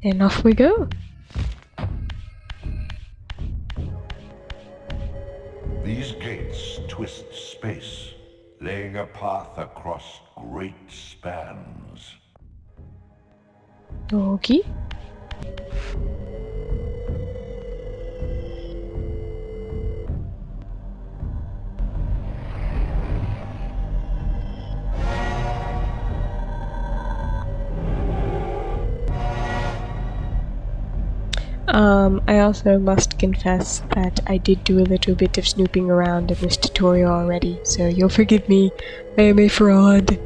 And off we go. These gates twist space, laying a path across great spans. Okay. I also must confess that I did do a little bit of snooping around in this tutorial already, so you'll forgive me. I am a fraud.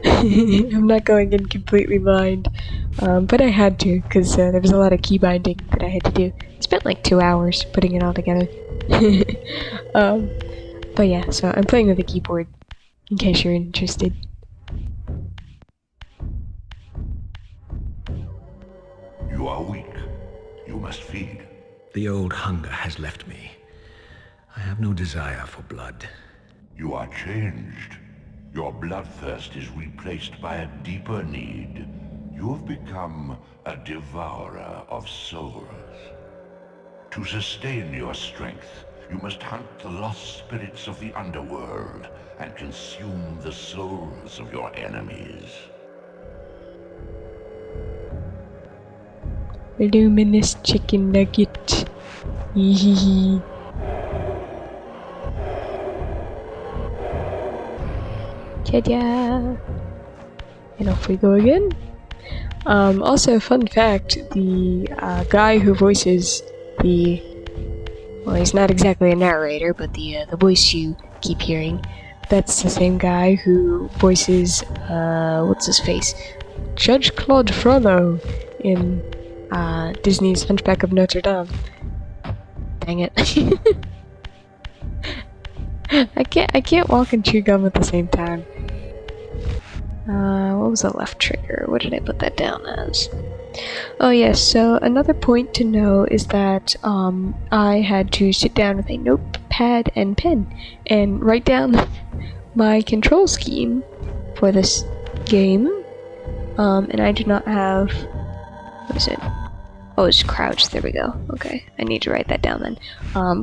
I'm not going in completely blind, but I had to, because there was a lot of key binding that I had to do. I spent like 2 hours putting it all together. But yeah, so I'm playing with a keyboard, in case you're interested. You are weak. You must feed. The old hunger has left me. I have no desire for blood. You are changed. Your bloodthirst is replaced by a deeper need. You have become a devourer of souls. To sustain your strength, you must hunt the lost spirits of the underworld and consume the souls of your enemies. Luminous chicken nugget. Hehehe. Ta-da! And off we go again. Also, fun fact, the guy who voices the... well, he's not exactly a narrator, but the voice you keep hearing, that's the same guy who voices, what's his face? Judge Claude Frollo in Disney's Hunchback of Notre Dame. Dang it. I can't walk and chew gum at the same time. What was the left trigger? What did I put that down as? Oh yes, so another point to know is that I had to sit down with a notepad and pen and write down my control scheme for this game. And I do not have... what is it? Oh, it's crouch. There we go. Okay, I need to write that down then.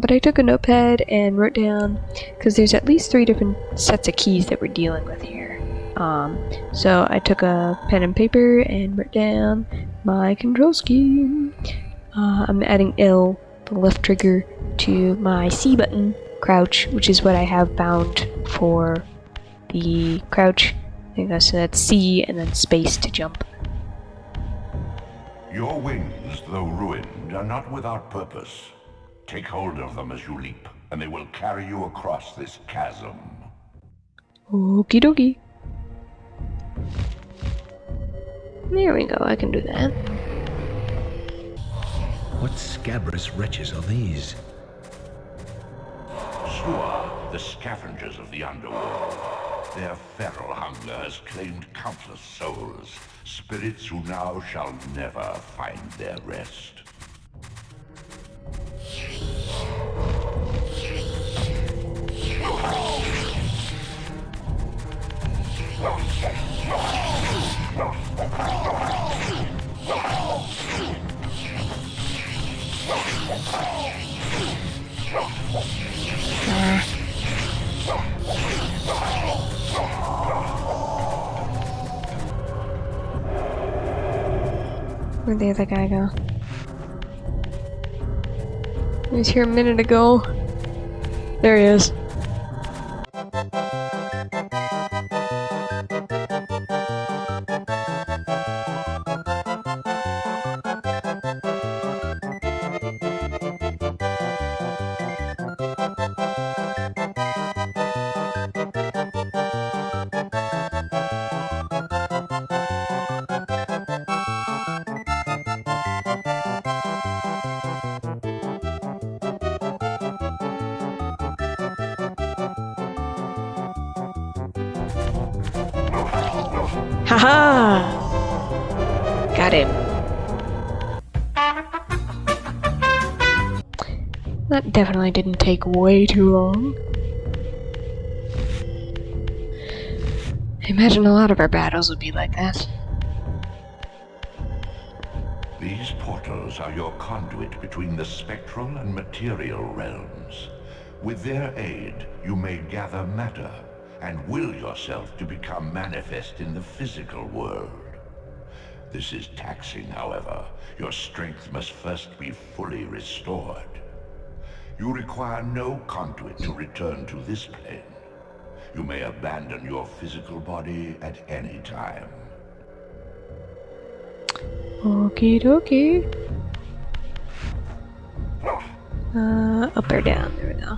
But I took a notepad and wrote down, because there's at least 3 different sets of keys that we're dealing with here. So I took a pen and paper and wrote down my control scheme. I'm adding L, the left trigger, to my C button, crouch, which is what I have bound for the crouch. I think so that's C and then space to jump. Your wings, though ruined, are not without purpose. Take hold of them as you leap, and they will carry you across this chasm. Okie dokie. There we go, I can do that. What scabrous wretches are these? Sua, the scavengers of the underworld. Their feral hunger has claimed countless souls, spirits who now shall never find their rest. Where'd the other guy go? He was here a minute ago. There he is. Haha! Got him. That definitely didn't take way too long. I imagine a lot of our battles would be like that. These portals are your conduit between the spectral and material realms. With their aid, you may gather matter and will yourself to become manifest in the physical world. This is taxing, however. Your strength must first be fully restored. You require no conduit to return to this plane. You may abandon your physical body at any time. Okie dokie. Up or down? There we go.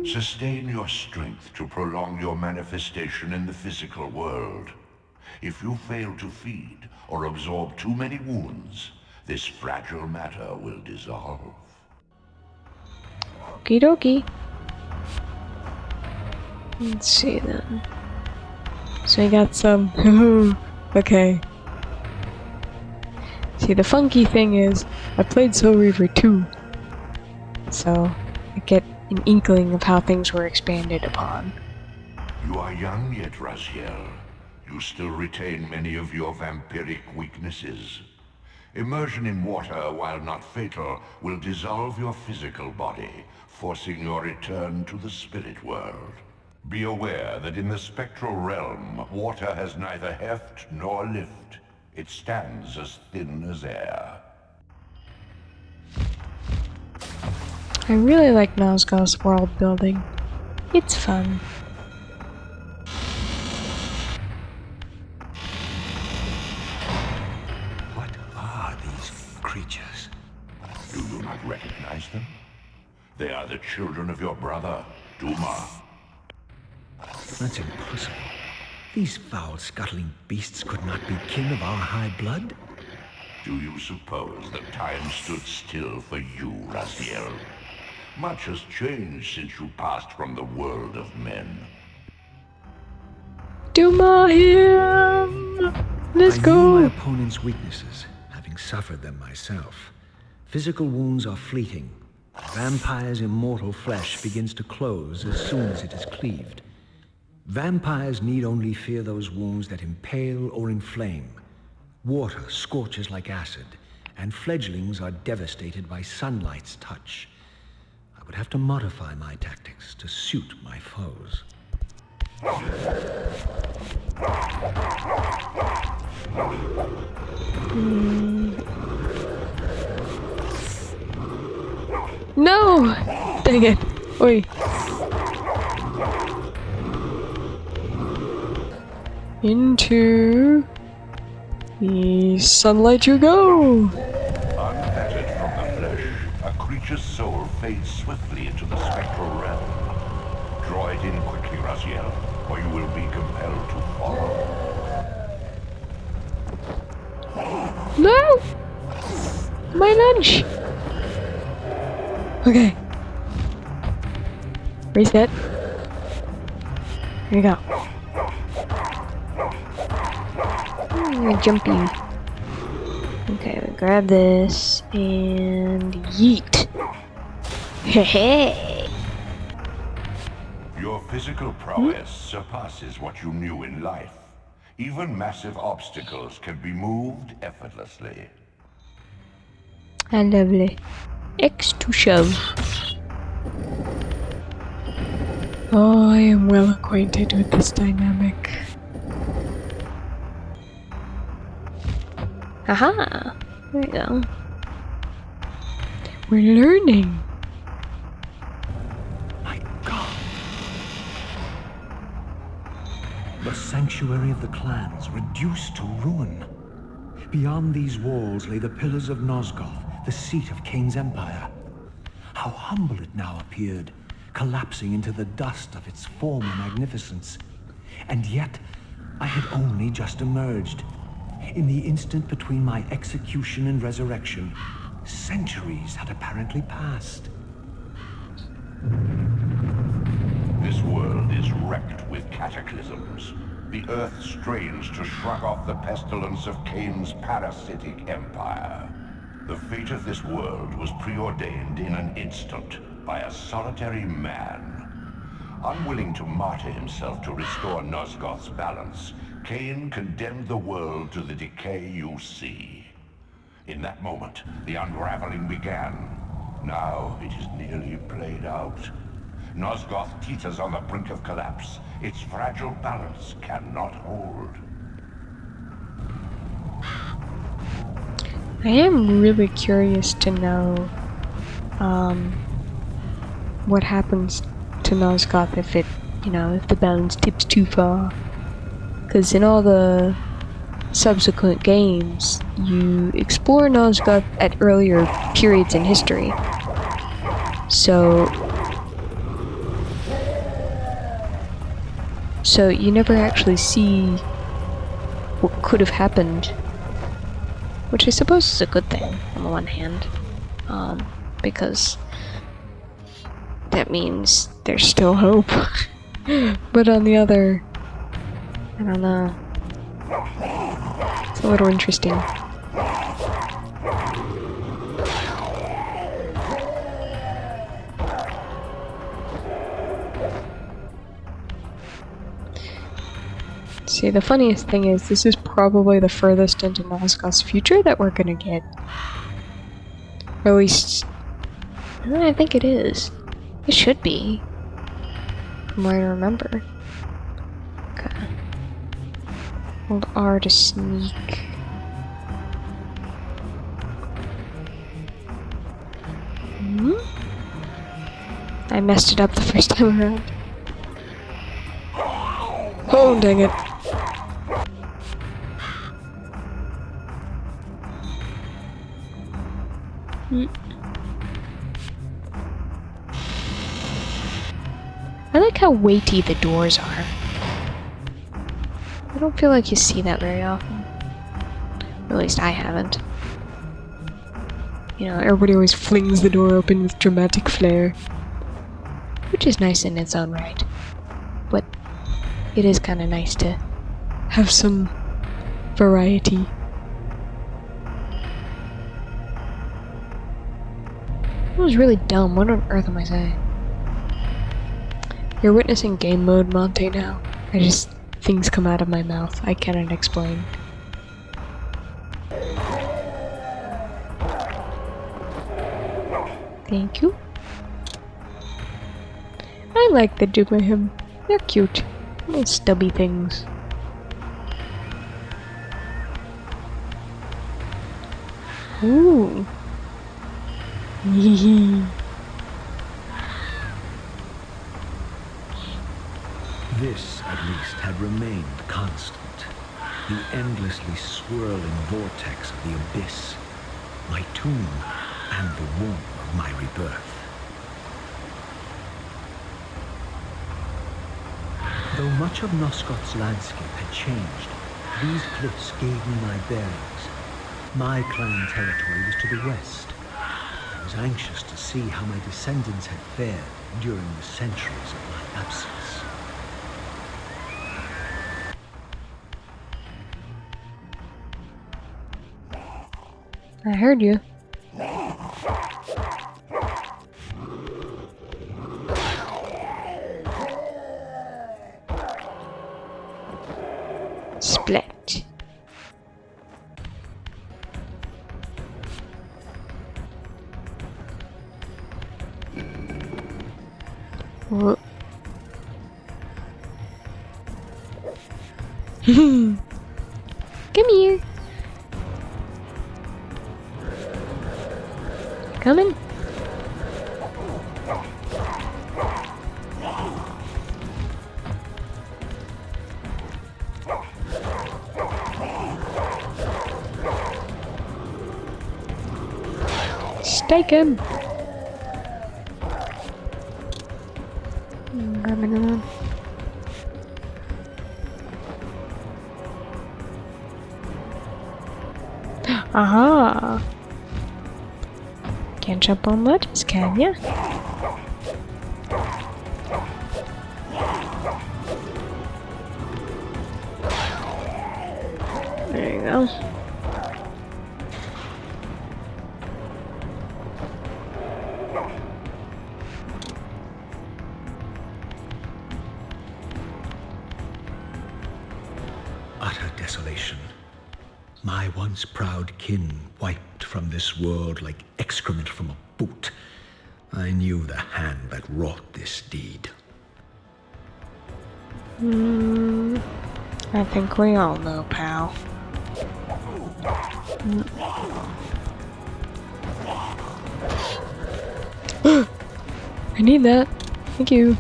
Sustain your strength to prolong your manifestation in the physical world. If you fail to feed or absorb too many wounds, this fragile matter will dissolve. Okie dokie. Let's see then. So I got some. Okay. See, the funky thing is, I played Soul Reaver 2, so I get an inkling of how things were expanded upon. You are young yet, Raziel. You still retain many of your vampiric weaknesses. Immersion in water, while not fatal, will dissolve your physical body, forcing your return to the spirit world. Be aware that in the spectral realm, water has neither heft nor lift. It stands as thin as air. I really like Nosgoth's world building. It's fun. What are these creatures? Do you not recognize them? They are the children of your brother, Duma. That's impossible. These foul, scuttling beasts could not be kin of our high blood? Do you suppose that time stood still for you, Raziel? Much has changed since you passed from the world of men. Duma him! Let's I go! knew my opponent's weaknesses, having suffered them myself. Physical wounds are fleeting. Vampire's immortal flesh begins to close as soon as it is cleaved. Vampires need only fear those wounds that impale or inflame. Water scorches like acid, and fledglings are devastated by sunlight's touch. I would have to modify my tactics to suit my foes. No! Dang it. Oi. Into the sunlight you go! Unfettered from the flesh, a creature's soul fades swiftly into the spectral realm. Draw it in quickly, Raziel, or you will be compelled to follow. No! My lunch! Okay. Reset. Here we go. Jumpy. Okay, we grab this and yeet. Hey! Your physical prowess surpasses what you knew in life. Even massive obstacles can be moved effortlessly. And lovely. X to shove. Oh, I am well acquainted with this dynamic. Aha! There you go. We're learning. My God! The sanctuary of the clans reduced to ruin. Beyond these walls lay the pillars of Nosgoth, the seat of Kain's empire. How humble it now appeared, collapsing into the dust of its former magnificence. And yet, I had only just emerged. In the instant between my execution and resurrection, centuries had apparently passed. This world is wrecked with cataclysms, the Earth strains to shrug off the pestilence of Kain's parasitic empire. The fate of this world was preordained in an instant by a solitary man. Unwilling to martyr himself to restore Nosgoth's balance, Kain condemned the world to the decay you see. In that moment, the unraveling began. Now it is nearly played out. Nosgoth teeters on the brink of collapse. Its fragile balance cannot hold. I am really curious to know what happens to Nosgoth if it, if the balance tips too far. Because in all the subsequent games, you explore Nosgoth at earlier periods in history. So you never actually see what could have happened, which I suppose is a good thing on the one hand, because that means there's still hope. But on the other, I don't know. It's a little interesting. See, the funniest thing is, this is probably the furthest into Nosgoth's future that we're gonna get. Or at least, I think it is. It should be. From what I remember. Okay. Hold R to sneak. I messed it up the first time around. Oh, dang it. I like how weighty the doors are. I don't feel like you see that very often. Or at least I haven't. Everybody always flings the door open with dramatic flair. Which is nice in its own right. But it is kind of nice to have some variety. That was really dumb. What on earth am I saying? You're witnessing game mode, Monte, now. Things come out of my mouth. I cannot explain. Thank you. I like the Jugmahim. They're cute. Little stubby things. Ooh. This, at least, had remained constant. The endlessly swirling vortex of the abyss. My tomb and the womb of my rebirth. Though much of Nosgoth's landscape had changed, these cliffs gave me my bearings. My clan territory was to the west. I was anxious to see how my descendants had fared during the centuries of my absence. I heard you. Split. Whoa. Come here. Coming. Stake him. Aha. Can't jump on ledges, can ya? There you go. Utter desolation. My once proud kin wiped from this world like excrement from a boot. I knew the hand that wrought this deed. I think we all know, pal. I need that. Thank you.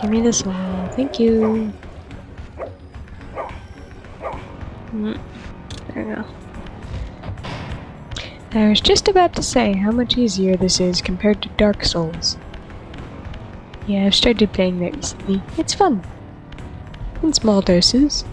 Give me this one. Thank you. There we go. I was just about to say how much easier this is compared to Dark Souls. Yeah, I've started playing that recently. It's fun. In small doses.